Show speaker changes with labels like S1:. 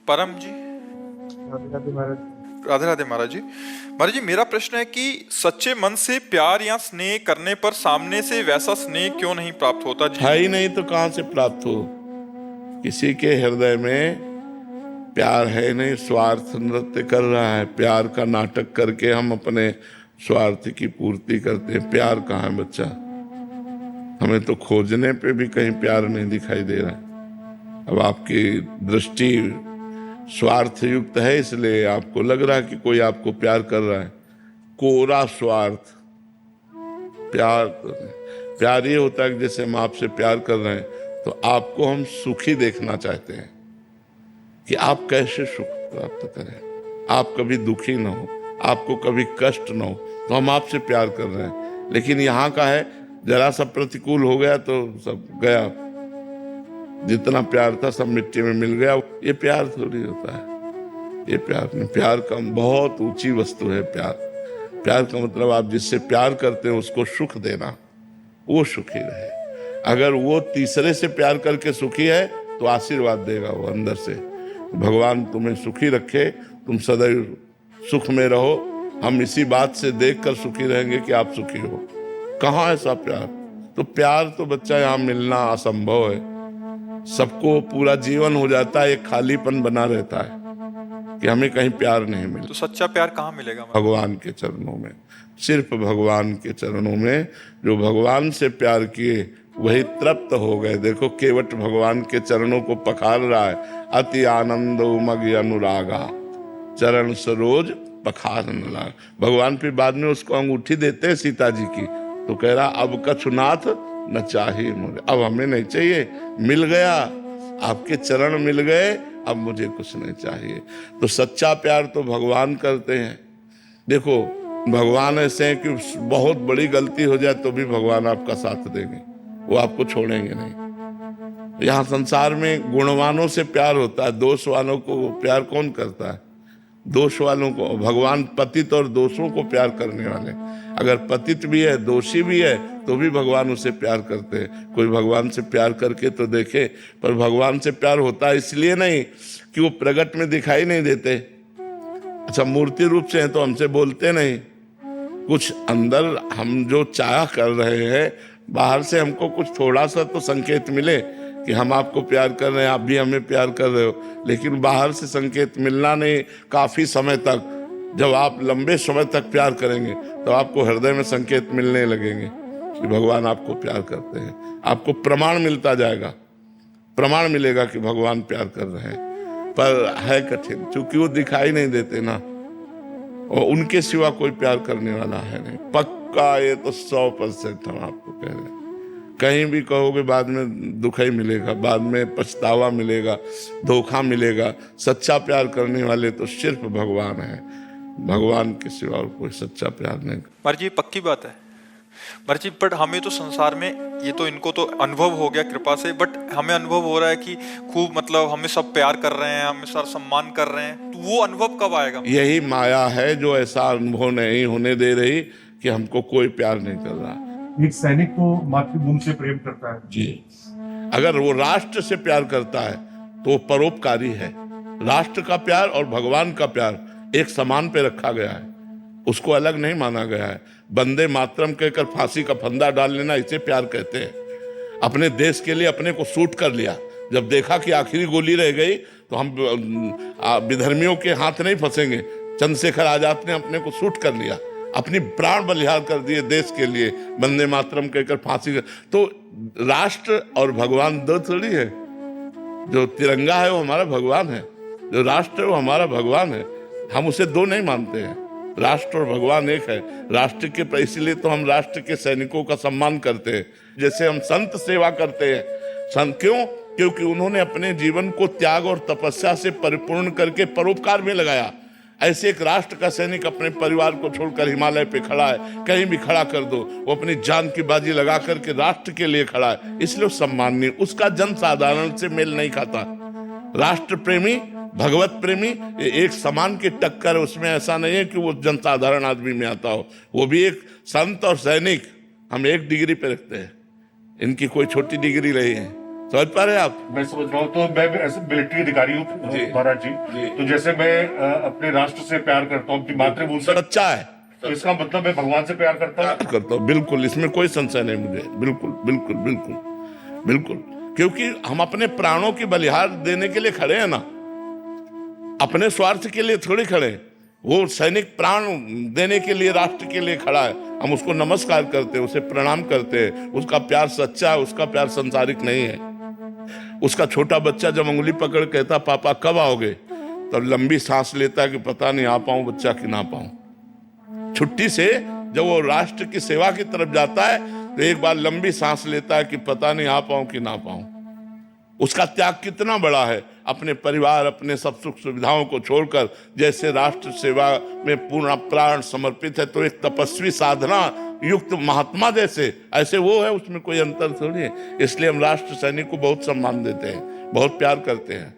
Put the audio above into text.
S1: परम जी।
S2: राधे राधे महाराज।
S1: राधे राधे महाराज जी। महाराज जी, मेरा प्रश्न है कि सच्चे मन से प्यार या स्नेह करने पर सामने से वैसा स्नेह क्यों नहीं प्राप्त होता जी?
S3: है ही नहीं तो कहां से प्राप्त हो? किसी के हृदय में प्यार है नहीं, स्वार्थ नृत्य कर रहा है। प्यार का नाटक करके हम अपने स्वार्थ की पूर्ति करते हैं। प्यार कहाँ है बच्चा? हमें तो खोजने पे भी कहीं प्यार नहीं दिखाई दे रहा है। अब आपकी दृष्टि स्वार्थ युक्त है, इसलिए आपको लग रहा है कि कोई आपको प्यार कर रहा है। कोरा स्वार्थ। प्यार प्यार ये होता है कि जैसे हम आपसे प्यार कर रहे हैं तो आपको हम सुखी देखना चाहते हैं कि आप कैसे सुख प्राप्त करें, आप कभी दुखी ना हो, आपको कभी कष्ट ना हो, तो हम आपसे प्यार कर रहे हैं। लेकिन यहाँ का है, जरा सा प्रतिकूल हो गया तो सब गया, जितना प्यार था सब मिट्टी में मिल गया। ये प्यार थोड़ी होता है, ये प्यार नहीं। प्यार का बहुत ऊंची वस्तु है प्यार। प्यार का मतलब आप जिससे प्यार करते हैं उसको सुख देना, वो सुखी रहे। अगर वो तीसरे से प्यार करके सुखी है तो आशीर्वाद देगा वो अंदर से, भगवान तुम्हें सुखी रखे, तुम सदैव सुख में रहो, हम इसी बात से देखकर सुखी रहेंगे कि आप सुखी हो। कहाँ ऐसा प्यार? तो प्यार तो बच्चा यहाँ मिलना असंभव है। सबको पूरा जीवन हो जाता है, एक खालीपन बना रहता है कि हमें कहीं प्यार नहीं मिलता।
S1: तो सच्चा प्यार कहाँ मिलेगा?
S3: भगवान के चरणों में, सिर्फ भगवान के चरणों में। जो भगवान से प्यार किए वही तृप्त हो गए। देखो, केवट भगवान के चरणों को पखार रहा है। अति आनंद उमग अनुरागा, चरण सरोज पखार न लाग। भगवान फिर बाद में उसको अंगूठी देते हैं सीता जी की, तो कह रहा अब कछुनाथ न चाहिए मुझे, अब हमें नहीं चाहिए, मिल गया, आपके चरण मिल गए, अब मुझे कुछ नहीं चाहिए। तो सच्चा प्यार तो भगवान करते हैं। देखो, भगवान ऐसे हैं कि बहुत बड़ी गलती हो जाए तो भी भगवान आपका साथ देंगे, वो आपको छोड़ेंगे नहीं। यहाँ संसार में गुणवानों से प्यार होता है, दोष वालों को प्यार कौन करता है? दोष वालों को। भगवान पतित और दोषों को प्यार करने वाले। अगर पतित भी है, दोषी भी है, तो भी भगवान उसे प्यार करते हैं। कोई भगवान से प्यार करके तो देखे। पर भगवान से प्यार होता है इसलिए नहीं कि वो प्रगट में दिखाई नहीं देते। अच्छा, मूर्ति रूप से हैं तो हमसे बोलते नहीं, कुछ अंदर हम जो चाह कर रहे हैं, बाहर से हमको कुछ थोड़ा सा तो संकेत मिले कि हम आपको प्यार कर रहे हैं, आप भी हमें प्यार कर रहे हो। लेकिन बाहर से संकेत मिलना नहीं, काफी समय तक, जब आप लंबे समय तक प्यार करेंगे तो आपको हृदय में संकेत मिलने लगेंगे कि भगवान आपको प्यार करते हैं। आपको प्रमाण मिलता जाएगा, प्रमाण मिलेगा कि भगवान प्यार कर रहे हैं। पर है कठिन, क्योंकि वो दिखाई नहीं देते ना, और उनके सिवा कोई प्यार करने वाला है नहीं। पक्का ये तो 100% हम आपको कह रहे हैं। कहीं भी कहोगे बाद में दुख ही मिलेगा, बाद में पछतावा मिलेगा, धोखा मिलेगा। सच्चा प्यार करने वाले तो सिर्फ भगवान है, भगवान के सिवा और कोई सच्चा प्यार नहीं।
S1: महाराज जी, पक्की बात है महाराज जी। बट हमें तो संसार में, ये तो इनको तो अनुभव हो गया कृपा से, बट हमें अनुभव हो रहा है कि खूब मतलब हमें सब प्यार कर रहे हैं, हमें सर सम्मान कर रहे हैं, तो वो अनुभव कब आएगा?
S3: यही माया है जो ऐसा अनुभव नहीं होने दे रही कि हमको कोई प्यार नहीं कर रहा।
S2: एक सैनिक को मातृभूमि से प्रेम करता है
S3: जी, अगर वो राष्ट्र से प्यार करता है तो वो परोपकारी है। राष्ट्र का प्यार और भगवान का प्यार एक समान पे रखा गया है, उसको अलग नहीं माना गया है। वंदे मातरम कहकर फांसी का फंदा डाल लेना, इसे प्यार कहते हैं। अपने देश के लिए अपने को शूट कर लिया, जब देखा कि आखिरी गोली रह गई तो हम विधर्मियों के हाथ नहीं फंसेंगे, चंद्रशेखर आजाद ने अपने को शूट कर लिया, अपनी प्राण बलिहार कर दिए देश के लिए, वंदे मातरम कहकर फांसी कर। तो राष्ट्र और भगवान दो थोड़ी है। जो तिरंगा है वो हमारा भगवान है, जो राष्ट्र है वो हमारा भगवान है। हम उसे दो नहीं मानते हैं, राष्ट्र और भगवान एक है। राष्ट्र के, इसलिए तो हम राष्ट्र के सैनिकों का सम्मान करते हैं। जैसे हम संत सेवा करते हैं, संत क्यों? क्योंकि उन्होंने अपने जीवन को त्याग और तपस्या से परिपूर्ण करके परोपकार में लगाया। ऐसे एक राष्ट्र का सैनिक अपने परिवार को छोड़कर हिमालय पे खड़ा है, कहीं भी खड़ा कर दो, वो अपनी जान की बाजी लगा करके राष्ट्र के लिए खड़ा है, इसलिए सम्माननीय। उसका जन साधारण से मेल नहीं खाता। राष्ट्र प्रेमी, भगवत प्रेमी, एक समान की टक्कर है। उसमें ऐसा नहीं है कि वो जन साधारण आदमी में आता हो, वो भी एक संत और सैनिक हम एक डिग्री पे रखते हैं। इनकी कोई छोटी डिग्री नहीं है, समझ पा रहे हैं आप?
S2: मैं समझ रहा हूँ। तो मैं भी ऐसे मिलिट्री अधिकारी हूँ महाराज जी। तो जैसे मैं अपने राष्ट्र से प्यार करता हूँ, अपनी मातृभूमि से,
S3: सच्चा है
S2: तो इसका मतलब मैं भगवान से प्यार करता हूँ।
S3: करता हूँ, बिल्कुल, इसमें कोई संशय नहीं मुझे, बिल्कुल बिल्कुल बिल्कुल बिल्कुल। क्योंकि हम अपने प्राणों की बलिहार देने के लिए खड़े हैं ना, अपने स्वार्थ के लिए थोड़ी खड़े हैं। वो सैनिक प्राण देने के लिए राष्ट्र के लिए खड़ा है, हम उसको नमस्कार करते हैं, उसे प्रणाम करते हैं। उसका प्यार सच्चा है, उसका प्यार संसारिक नहीं है। उसका छोटा बच्चा जब उंगली पकड़ कहता पापा कब आओगे, तब लंबी सांस लेता है कि पता नहीं आ पाऊं बच्चा कि ना पाऊं। छुट्टी से जब वो राष्ट्र की सेवा की तरफ जाता है तो एक बार लंबी सांस लेता है कि पता नहीं आ पाऊं कि ना पाऊं। उसका त्याग कितना बड़ा है, अपने परिवार, अपने सब सुख सुविधाओं को छोड़कर जैसे राष्ट्र सेवा में पूर्ण प्राण समर्पित है। तो एक तपस्वी साधना युक्त महात्मा जैसे ऐसे वो है, उसमें कोई अंतर थोड़ी है। इसलिए हम राष्ट्र सैनिक को बहुत सम्मान देते हैं, बहुत प्यार करते हैं।